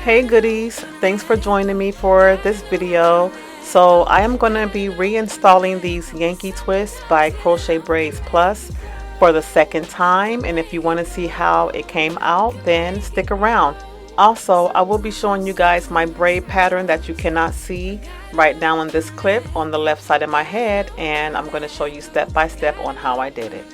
Hey goodies, thanks for joining me for this video. So I am going to be reinstalling these Yanky Twists by Crochet Braids Plus for the second time, and if you want to see how it came out, then stick around. Also, I will be showing you guys my braid pattern that you cannot see right now in this clip on the left side of my head, and I'm going to show you step by step on how I did it.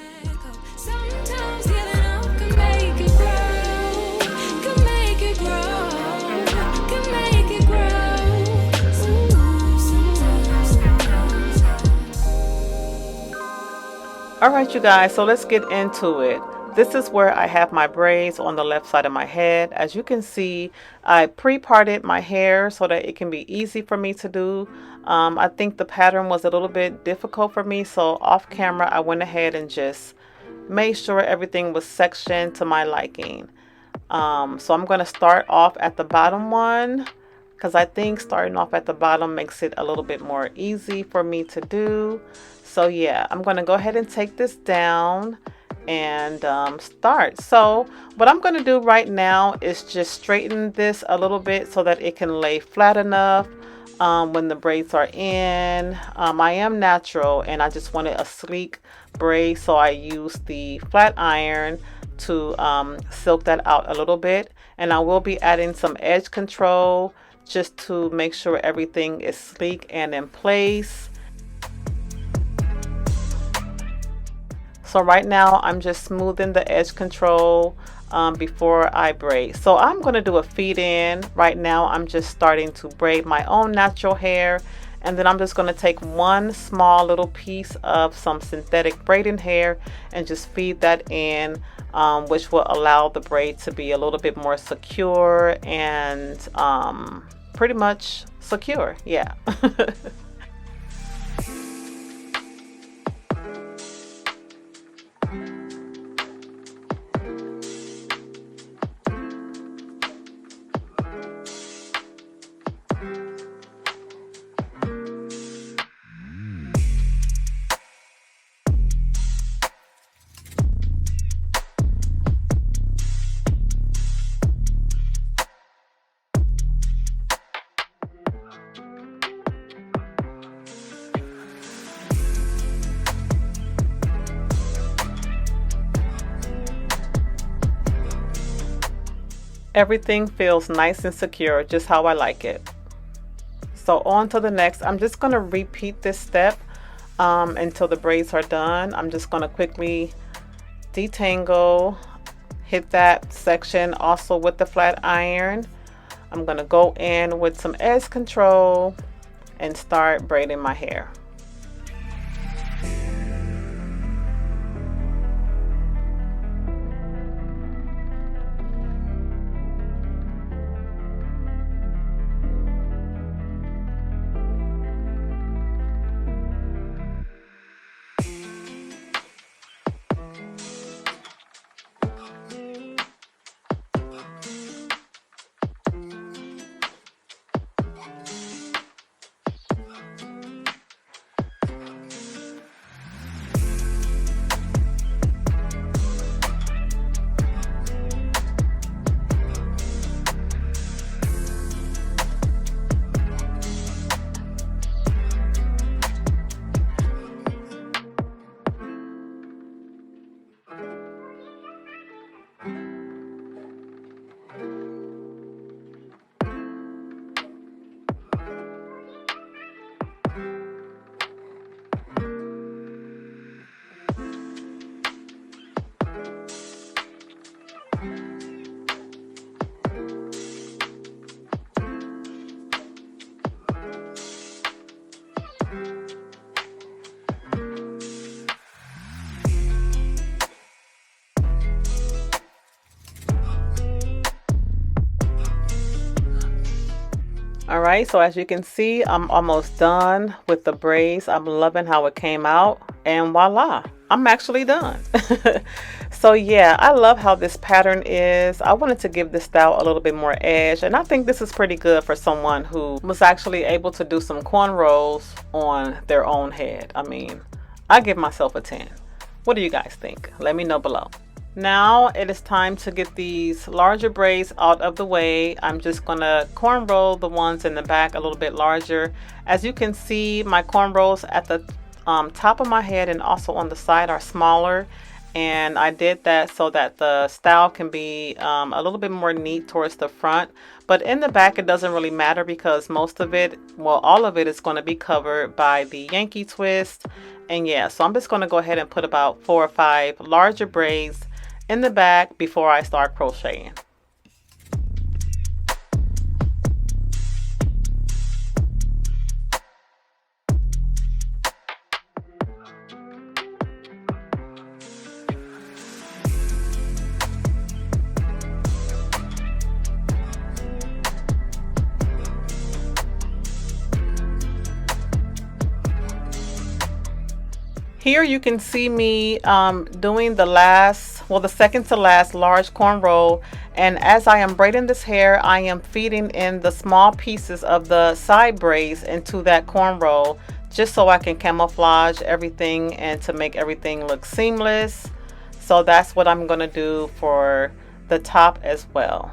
Alright you guys, so let's get into it. This is where I have my braids on the left side of my head. As you can see, I pre-parted my hair so that it can be easy for me to do. I think the pattern was a little bit difficult for me, so off camera I went ahead and just made sure everything was sectioned to my liking. So I'm going to start off at the bottom one, because I think starting off at the bottom makes it a little bit more easy for me to do. So yeah, I'm going to go ahead and take this down and start. So what I'm going to do right now is just straighten this a little bit so that it can lay flat enough when the braids are in. I am natural and I just wanted a sleek braid, so I used the flat iron to silk that out a little bit, and I will be adding some edge control just to make sure everything is sleek and in place. So right now I'm just smoothing the edge control before I braid. So I'm going to do a feed in. Right now I'm just starting to braid my own natural hair, and then I'm just going to take one small little piece of some synthetic braiding hair and just feed that in, which will allow the braid to be a little bit more secure and pretty much secure. Yeah. Everything feels nice and secure, just how I like it. So on to the next. I'm just going to repeat this step until the braids are done. I'm just going to quickly detangle, hit that section also with the flat iron. I'm going to go in with some edge control and start braiding my hair. Alright, so as you can see, I'm almost done with the braids. I'm loving how it came out, and voila, I'm actually done. So yeah, I love how this pattern is. I wanted to give this style a little bit more edge, and I think this is pretty good for someone who was actually able to do some cornrows on their own head. I mean, I give myself a 10. What do you guys think? Let me know below. Now it is time to get these larger braids out of the way. I'm just gonna cornrow the ones in the back a little bit larger. As you can see, my cornrows at the top of my head and also on the side are smaller, and I did that so that the style can be a little bit more neat towards the front. But in the back it doesn't really matter because most of it, well, all of it is going to be covered by the Yankee Twist. And yeah, so I'm just going to go ahead and put about 4 or 5 larger braids in the back before I start crocheting. Here you can see me doing the second to last large cornrow, and as I am braiding this hair, I am feeding in the small pieces of the side braids into that cornrow just so I can camouflage everything and to make everything look seamless. So that's what I'm going to do for the top as well.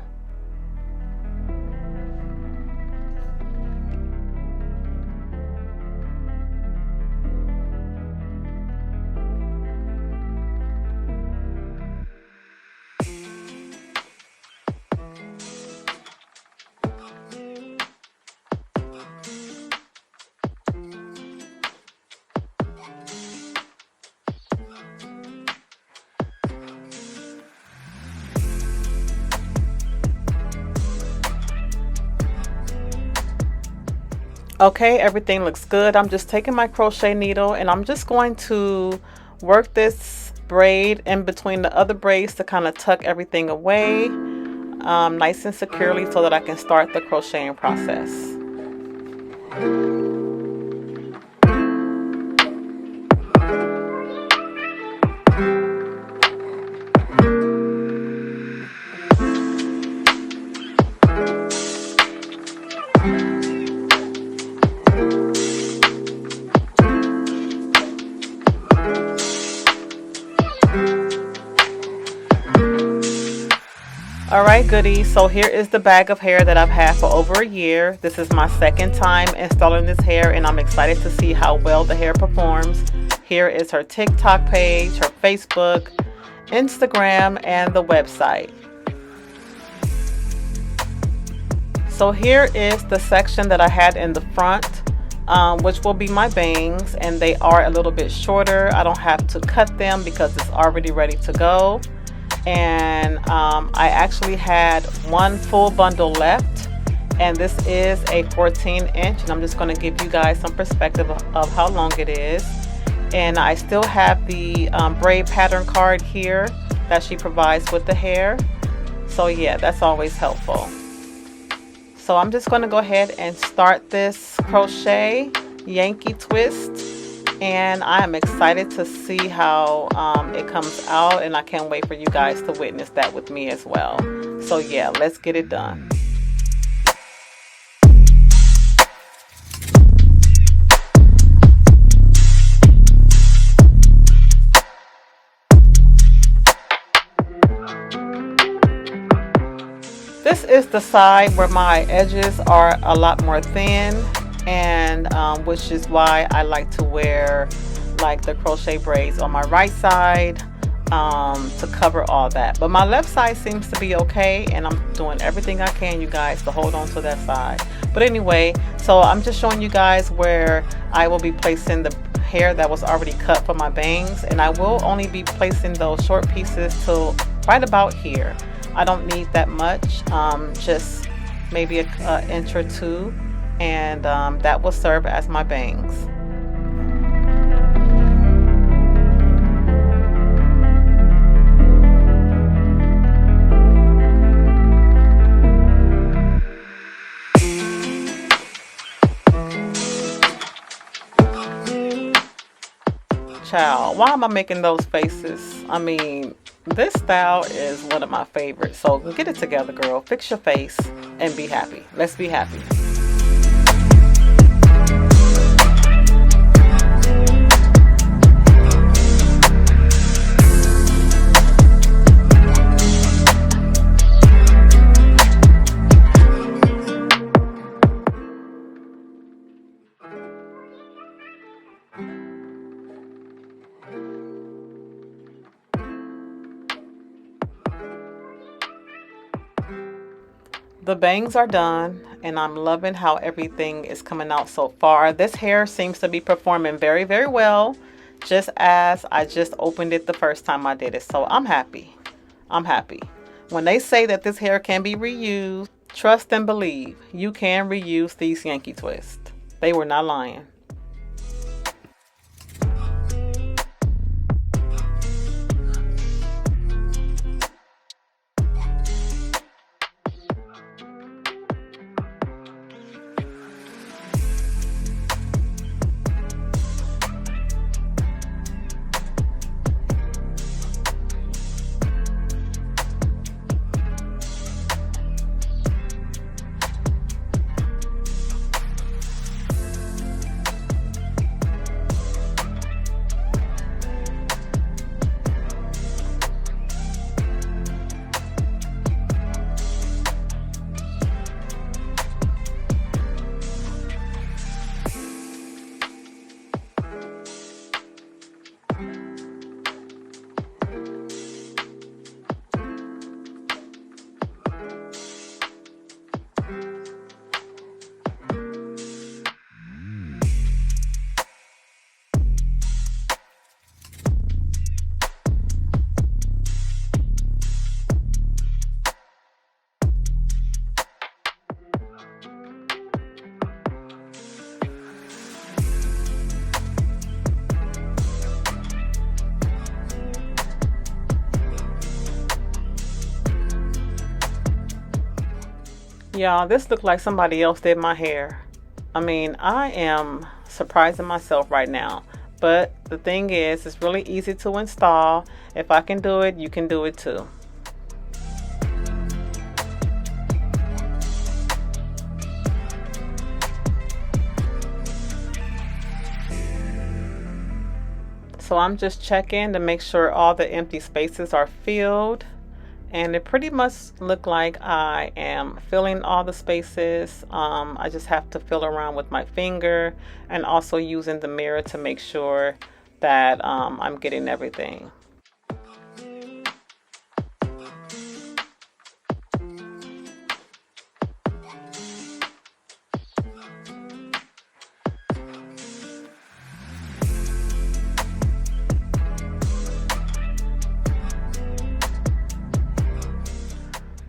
Okay, everything looks good. I'm just taking my crochet needle and I'm just going to work this braid in between the other braids to kind of tuck everything away nice and securely so that I can start the crocheting process. Alright goodies, so here is the bag of hair that I've had for over a year. This is my second time installing this hair and I'm excited to see how well the hair performs. Here is her TikTok page, her Facebook, Instagram, and the website. So here is the section that I had in the front, which will be my bangs, and they are a little bit shorter. I don't have to cut them because it's already ready to go. And I actually had one full bundle left, and this is a 14-inch, and I'm just going to give you guys some perspective of how long it is. And I still have the braid pattern card here that she provides with the hair, so yeah, that's always helpful. So I'm just going to go ahead and start this crochet Yankee twist, and I am excited to see how it comes out, and I can't wait for you guys to witness that with me as well. So yeah, let's get it done. This is the side where my edges are a lot more thin, and which is why I like to wear like the crochet braids on my right side to cover all that. But my left side seems to be okay, and I'm doing everything I can, you guys, to hold on to that side. But anyway, so I'm just showing you guys where I will be placing the hair that was already cut for my bangs, and I will only be placing those short pieces till right about here. I don't need that much, just maybe an inch or two, and that will serve as my bangs. Child, why am I making those faces? I mean, this style is one of my favorites. So get it together, girl. Fix your face and be happy. Let's be happy. The bangs are done and I'm loving how everything is coming out so far. This hair seems to be performing very, very well, just as I just opened it the first time I did it. So I'm happy. I'm happy. When they say that this hair can be reused, trust and believe, you can reuse these Yanky twists. They were not lying. Y'all, this looked like somebody else did my hair. I mean, I am surprising myself right now. But the thing is, it's really easy to install. If I can do it, you can do it too. So I'm just checking to make sure all the empty spaces are filled. And it pretty much look like I am filling all the spaces. I just have to fill around with my finger and also using the mirror to make sure that I'm getting everything.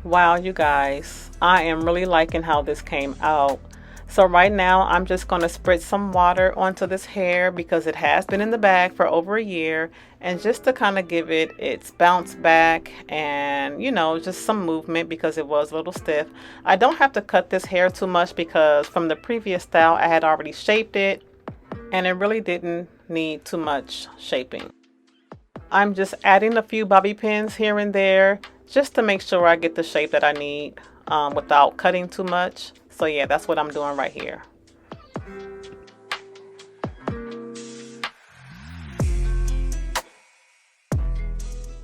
Wow, you guys, I am really liking how this came out. So right now I'm just going to spritz some water onto this hair because it has been in the bag for over a year, and just to kind of give it its bounce back and, you know, just some movement because it was a little stiff. I don't have to cut this hair too much because from the previous style I had already shaped it and it really didn't need too much shaping. I'm just adding a few bobby pins here and there just to make sure I get the shape that I need without cutting too much. So yeah, that's what I'm doing right here.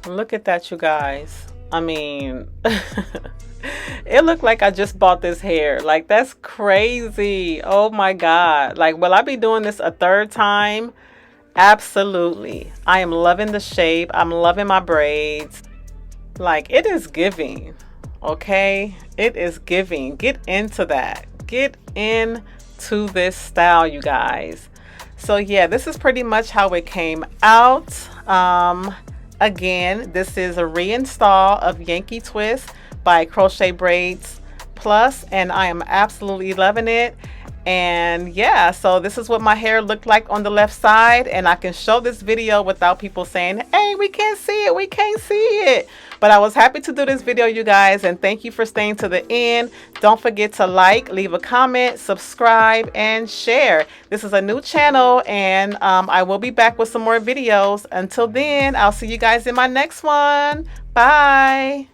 Look at that, you guys. I mean, it looked like I just bought this hair. Like, that's crazy. Oh my God. Like, will I be doing this a third time? Absolutely. I am loving the shape. I'm loving my braids. Like, it is giving. Okay, it is giving. Get into that. Get into this style, you guys. So yeah, this is pretty much how it came out. Again, this is a reinstall of Yanky Twist by Crochet Braids Plus, and I am absolutely loving it. And yeah, so this is what my hair looked like on the left side, and I can show this video without people saying, hey, we can't see it, we can't see it. But I was happy to do this video, you guys, and thank you for staying to the end. Don't forget to like, leave a comment, subscribe, and share. This is a new channel, and I will be back with some more videos. Until then, I'll see you guys in my next one. Bye.